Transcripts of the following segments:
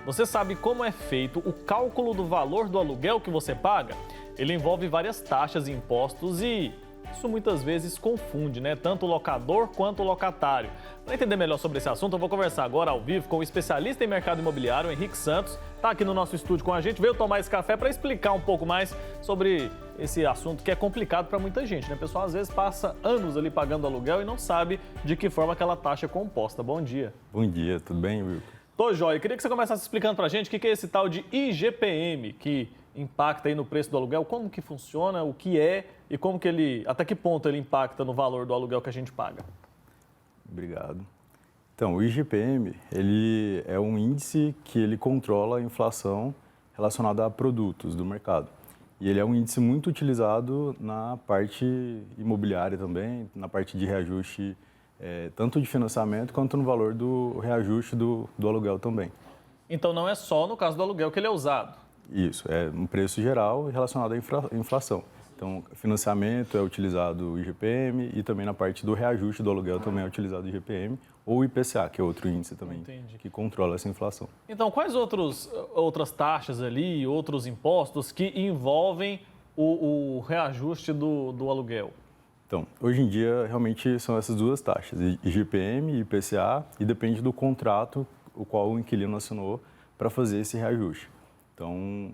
Você sabe como é feito o cálculo do valor do aluguel que você paga? Ele envolve várias taxas e impostos e isso muitas vezes confunde, né? Tanto o locador quanto o locatário. Para entender melhor sobre esse assunto, eu vou conversar agora ao vivo com o especialista em mercado imobiliário, Henrique Santos. Está aqui no nosso estúdio com a gente, veio tomar esse café para explicar um pouco mais sobre esse assunto que é complicado para muita gente, né? O pessoal às vezes passa anos ali pagando aluguel e não sabe de que forma aquela taxa é composta. Bom dia. Bom dia, tudo bem, Will? Tô joia. Eu queria que você começasse explicando para a gente o que é esse tal de IGPM que impacta aí no preço do aluguel, como que funciona, o que é e como que ele, até que ponto ele impacta no valor do aluguel que a gente paga. Obrigado. Então, o IGPM, ele é um índice que ele controla a inflação relacionada a produtos do mercado. E ele é um índice muito utilizado na parte imobiliária também, na parte de reajuste, tanto de financiamento quanto no valor do reajuste do aluguel também. Então, não é só no caso do aluguel que ele é usado. Isso, é um preço geral relacionado à inflação. Então, financiamento é utilizado o IGPM e também na parte do reajuste do aluguel também é utilizado o IGPM ou o IPCA, que é outro índice também que controla essa inflação. Então, quais outras taxas ali, outros impostos que envolvem o reajuste do aluguel? Então, hoje em dia, realmente são essas duas taxas, IGPM e IPCA, e depende do contrato o qual o inquilino assinou para fazer esse reajuste. Então,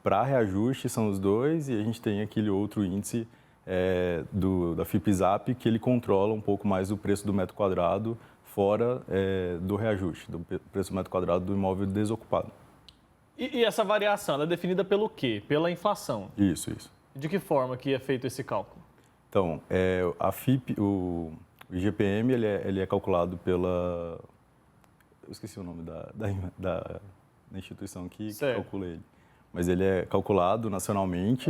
para reajuste são os dois e a gente tem aquele outro índice da FIPZAP que ele controla um pouco mais o preço do metro quadrado fora do reajuste, do preço do metro quadrado do imóvel desocupado. E essa variação, ela é definida pelo quê? Pela inflação? Isso. De que forma que é feito esse cálculo? Então, a FIP, o IGPM, ele é calculado pela... Eu esqueci o nome da instituição que calcula ele. Mas ele é calculado nacionalmente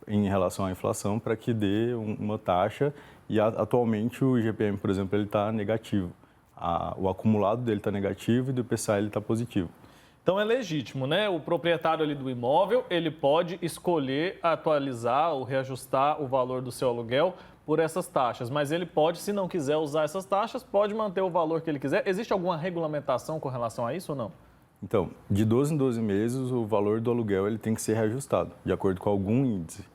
em relação à inflação para que dê uma taxa e atualmente o IGPM, por exemplo, ele está negativo. O acumulado dele está negativo e do IPCA ele está positivo. Então é legítimo, né? O proprietário ali do imóvel, ele pode escolher atualizar ou reajustar o valor do seu aluguel por essas taxas, mas ele pode, se não quiser usar essas taxas, pode manter o valor que ele quiser. Existe alguma regulamentação com relação a isso ou não? Então, de 12 em 12 meses, o valor do aluguel ele tem que ser reajustado, de acordo com algum índice.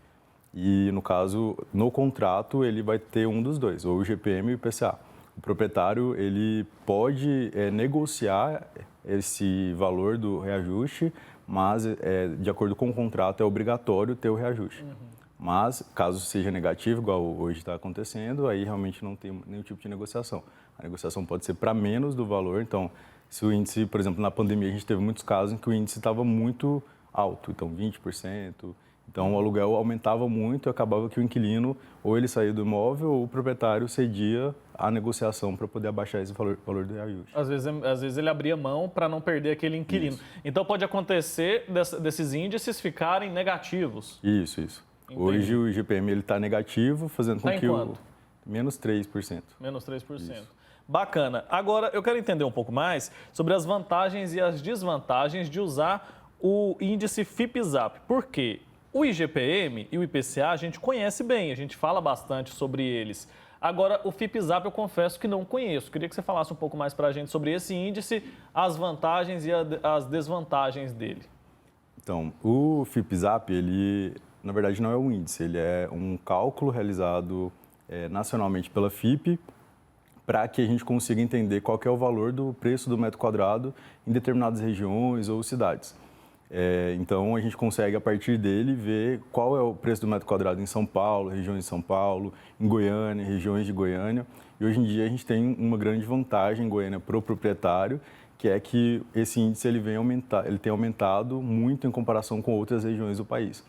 E, no caso, no contrato, ele vai ter um dos dois, ou o IGPM e o IPCA. O proprietário ele pode negociar esse valor do reajuste, mas, de acordo com o contrato, é obrigatório ter o reajuste. Mas, caso seja negativo, igual hoje está acontecendo, aí realmente não tem nenhum tipo de negociação. A negociação pode ser para menos do valor, então... Se o índice, por exemplo, na pandemia, a gente teve muitos casos em que o índice estava muito alto, então 20%. Então, o aluguel aumentava muito e acabava que o inquilino, ou ele saía do imóvel, ou o proprietário cedia a negociação para poder abaixar esse valor do reajuste. Às vezes ele abria mão para não perder aquele inquilino. Isso. Então, pode acontecer desses índices ficarem negativos. Isso. Entendi. Hoje, o IGPM está negativo, fazendo com que quanto? Menos 3%. Menos 3%. Isso. Bacana. Agora, eu quero entender um pouco mais sobre as vantagens e as desvantagens de usar o índice FIPZAP. Por quê? O IGPM e o IPCA a gente conhece bem, a gente fala bastante sobre eles. Agora, o FIPZAP eu confesso que não conheço. Queria que você falasse um pouco mais para a gente sobre esse índice, as vantagens e as desvantagens dele. Então, o FIPZAP, ele, na verdade, não é um índice, ele é um cálculo realizado nacionalmente pela FIP, para que a gente consiga entender qual que é o valor do preço do metro quadrado em determinadas regiões ou cidades. Então, a gente consegue, a partir dele, ver qual é o preço do metro quadrado em São Paulo, regiões de São Paulo, em Goiânia, regiões de Goiânia. E hoje em dia a gente tem uma grande vantagem em Goiânia para o proprietário, que é que esse índice ele tem aumentado muito em comparação com outras regiões do país.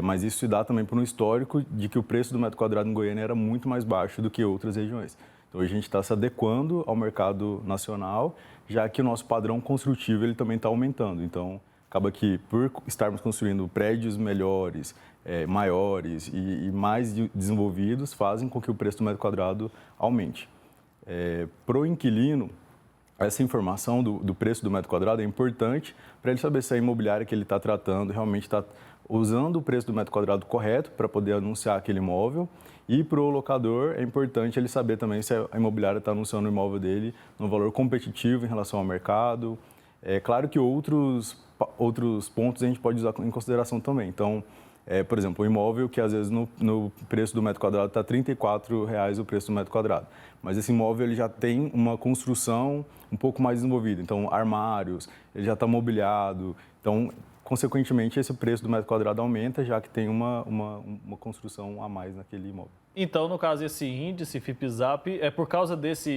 Mas isso se dá também por um histórico de que o preço do metro quadrado em Goiânia era muito mais baixo do que outras regiões. Então, a gente está se adequando ao mercado nacional, já que o nosso padrão construtivo ele também está aumentando. Então, acaba que, por estarmos construindo prédios melhores, maiores e mais desenvolvidos, fazem com que o preço do metro quadrado aumente. Para o inquilino, essa informação do preço do metro quadrado é importante para ele saber se a imobiliária que ele está tratando realmente está usando o preço do metro quadrado correto para poder anunciar aquele imóvel. E para o locador é importante ele saber também se a imobiliária está anunciando o imóvel dele no valor competitivo em relação ao mercado. É claro que outros pontos a gente pode usar em consideração também. Então, por exemplo, um imóvel que às vezes no preço do metro quadrado está R$ 34,00 o preço do metro quadrado. Mas esse imóvel ele já tem uma construção um pouco mais desenvolvida. Então, armários, ele já está mobiliado. Então, consequentemente, esse preço do metro quadrado aumenta, já que tem uma construção a mais naquele imóvel. Então, no caso, esse índice FIPZAP é por causa dessa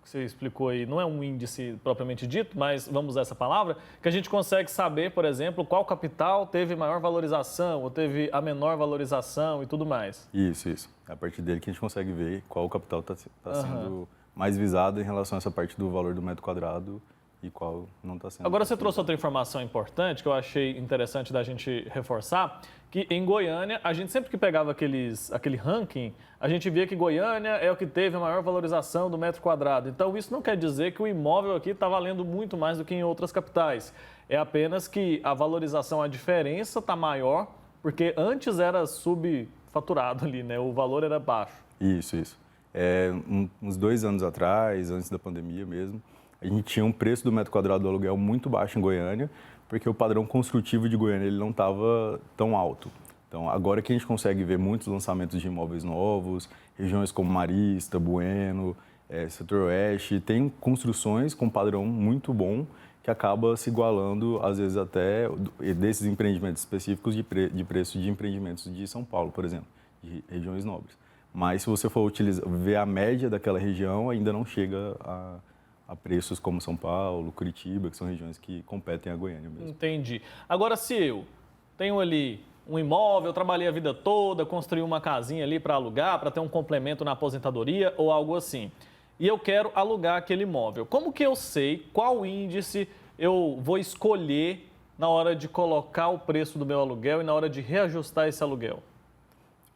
que você explicou aí, não é um índice propriamente dito, mas vamos usar essa palavra, que a gente consegue saber, por exemplo, qual capital teve maior valorização ou teve a menor valorização e tudo mais. Isso. É a partir dele que a gente consegue ver qual capital está sendo mais visado em relação a essa parte do valor do metro quadrado e qual não está sendo. Agora, você trouxe outra informação importante que eu achei interessante da gente reforçar, que em Goiânia, a gente sempre que pegava aquele ranking, a gente via que Goiânia é o que teve a maior valorização do metro quadrado. Então, isso não quer dizer que o imóvel aqui está valendo muito mais do que em outras capitais. É apenas que a valorização, a diferença está maior, porque antes era subfaturado ali, né? O valor era baixo. Isso. Uns 2 anos atrás, antes da pandemia mesmo, a gente tinha um preço do metro quadrado do aluguel muito baixo em Goiânia, porque o padrão construtivo de Goiânia ele não estava tão alto. Então, agora que a gente consegue ver muitos lançamentos de imóveis novos, regiões como Marista, Bueno, Setor Oeste, tem construções com padrão muito bom que acaba se igualando, às vezes, até desses empreendimentos específicos de preço de empreendimentos de São Paulo, por exemplo, de regiões nobres. Mas, se você for ver a média daquela região, ainda não chega a preços como São Paulo, Curitiba, que são regiões que competem a Goiânia mesmo. Entendi. Agora, se eu tenho ali um imóvel, trabalhei a vida toda, construí uma casinha ali para alugar, para ter um complemento na aposentadoria ou algo assim, e eu quero alugar aquele imóvel, como que eu sei qual índice eu vou escolher na hora de colocar o preço do meu aluguel e na hora de reajustar esse aluguel?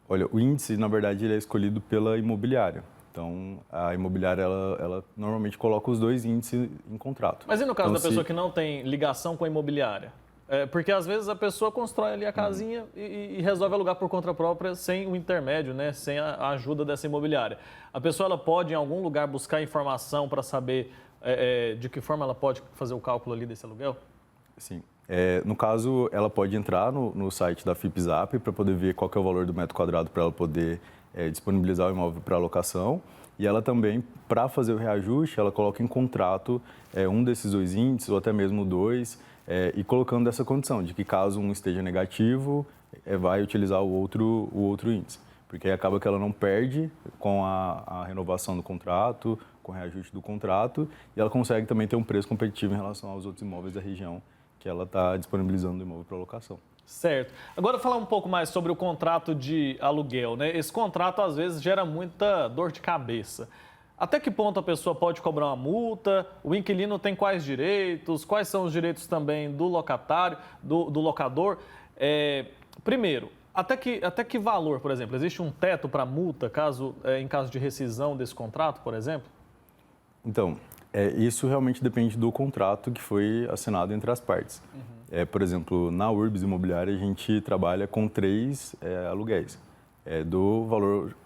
Olha, o índice, na verdade, ele é escolhido pela imobiliária. Então, a imobiliária, ela normalmente coloca os 2 índices em contrato. Mas e no caso da pessoa que não tem ligação com a imobiliária? Porque às vezes a pessoa constrói ali a casinha e resolve alugar por conta própria sem o intermédio, né? Sem a ajuda dessa imobiliária. A pessoa ela pode em algum lugar buscar informação para saber de que forma ela pode fazer o cálculo ali desse aluguel? Sim. No caso, ela pode entrar no site da FIPZAP para poder ver qual que é o valor do metro quadrado para ela poder disponibilizar o imóvel para locação. E ela também, para fazer o reajuste, ela coloca em contrato um desses 2 índices ou até mesmo 2, e colocando essa condição de que caso um esteja negativo, vai utilizar o outro índice. Porque aí acaba que ela não perde com a renovação do contrato, com o reajuste do contrato, e ela consegue também ter um preço competitivo em relação aos outros imóveis da região que ela está disponibilizando o imóvel para locação. Certo. Agora, falar um pouco mais sobre o contrato de aluguel, né? Esse contrato, às vezes, gera muita dor de cabeça. Até que ponto a pessoa pode cobrar uma multa? O inquilino tem quais direitos? Quais são os direitos também do locatário, do locador? Primeiro, até que valor, por exemplo? Existe um teto para multa em caso de rescisão desse contrato, por exemplo? Então, isso realmente depende do contrato que foi assinado entre as partes. Por exemplo, na Urbis Imobiliária, a gente trabalha com 3 aluguéis do valor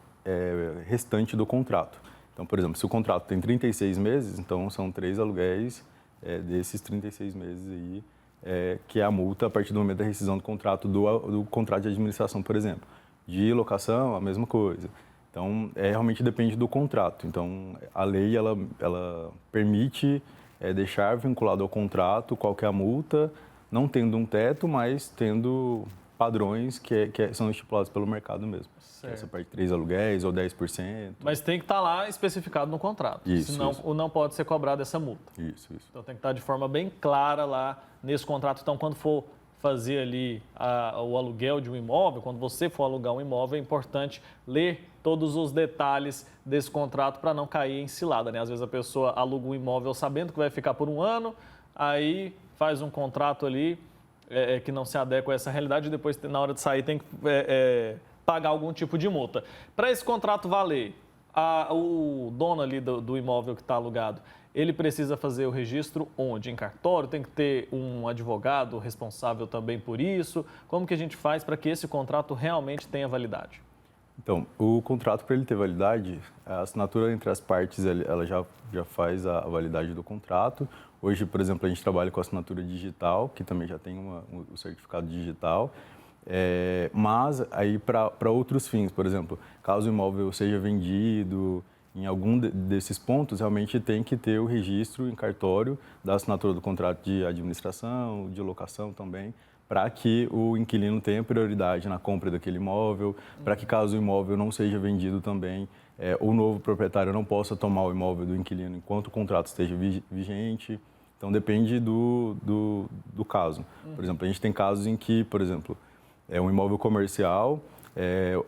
restante do contrato. Então, por exemplo, se o contrato tem 36 meses, então são 3 aluguéis desses 36 meses aí, que é a multa a partir do momento da rescisão do contrato, do contrato de administração, por exemplo. De locação, a mesma coisa. Então, realmente depende do contrato. Então, a lei, ela permite deixar vinculado ao contrato qual que é a multa, não tendo um teto, mas tendo padrões que são estipulados pelo mercado mesmo. Essa parte de 3 aluguéis ou 10%. Mas tem que estar lá especificado no contrato. Isso, senão isso. não pode ser cobrada essa multa. Isso. Então tem que estar de forma bem clara lá nesse contrato. Então, quando for fazer ali o aluguel de um imóvel, quando você for alugar um imóvel, é importante ler todos os detalhes desse contrato para não cair em cilada, né? Às vezes a pessoa aluga um imóvel sabendo que vai ficar por 1 ano, aí faz um contrato ali que não se adequa a essa realidade e depois, na hora de sair, tem que pagar algum tipo de multa. Para esse contrato valer, o dono ali do imóvel que está alugado, ele precisa fazer o registro onde? Em cartório? Tem que ter um advogado responsável também por isso? Como que a gente faz para que esse contrato realmente tenha validade? Então, o contrato, para ele ter validade, a assinatura entre as partes, ela já faz a validade do contrato. Hoje, por exemplo, a gente trabalha com assinatura digital, que também já tem o certificado digital. Mas aí para outros fins, por exemplo, caso o imóvel seja vendido, em algum desses pontos, realmente tem que ter o registro em cartório da assinatura do contrato de administração, de locação também, para que o inquilino tenha prioridade na compra daquele imóvel, para que caso o imóvel não seja vendido também, o novo proprietário não possa tomar o imóvel do inquilino enquanto o contrato esteja vigente. Então, depende do caso. Por exemplo, a gente tem casos em que, por exemplo, é um imóvel comercial,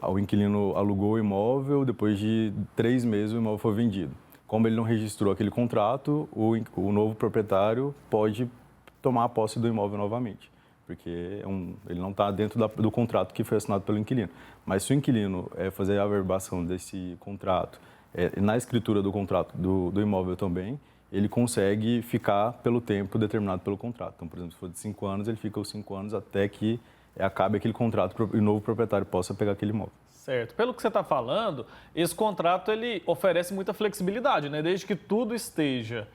o inquilino alugou o imóvel, depois de 3 meses o imóvel foi vendido. Como ele não registrou aquele contrato, o novo proprietário pode tomar a posse do imóvel novamente, porque ele não está dentro do contrato que foi assinado pelo inquilino. Mas se o inquilino fazer a averbação desse contrato, na escritura do contrato do imóvel também, ele consegue ficar pelo tempo determinado pelo contrato. Então, por exemplo, se for de 5 anos, ele fica os 5 anos até que acabe aquele contrato e o novo proprietário possa pegar aquele imóvel. Certo. Pelo que você está falando, esse contrato ele oferece muita flexibilidade, né? Desde que tudo esteja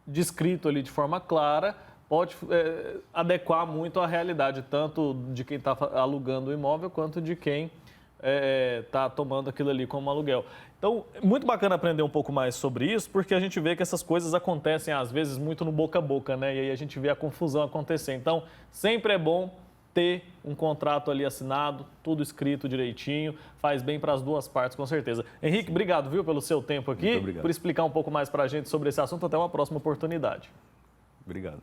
descrito ali de forma clara, pode adequar muito à realidade, tanto de quem está alugando o imóvel, quanto de quem está tomando aquilo ali como aluguel. Então, é muito bacana aprender um pouco mais sobre isso, porque a gente vê que essas coisas acontecem, às vezes, muito no boca a boca, né? E aí a gente vê a confusão acontecer. Então, sempre é bom ter um contrato ali assinado, tudo escrito direitinho, faz bem para as duas partes, com certeza. Henrique, obrigado, viu, pelo seu tempo aqui, por explicar um pouco mais para a gente sobre esse assunto. Até uma próxima oportunidade. Obrigado.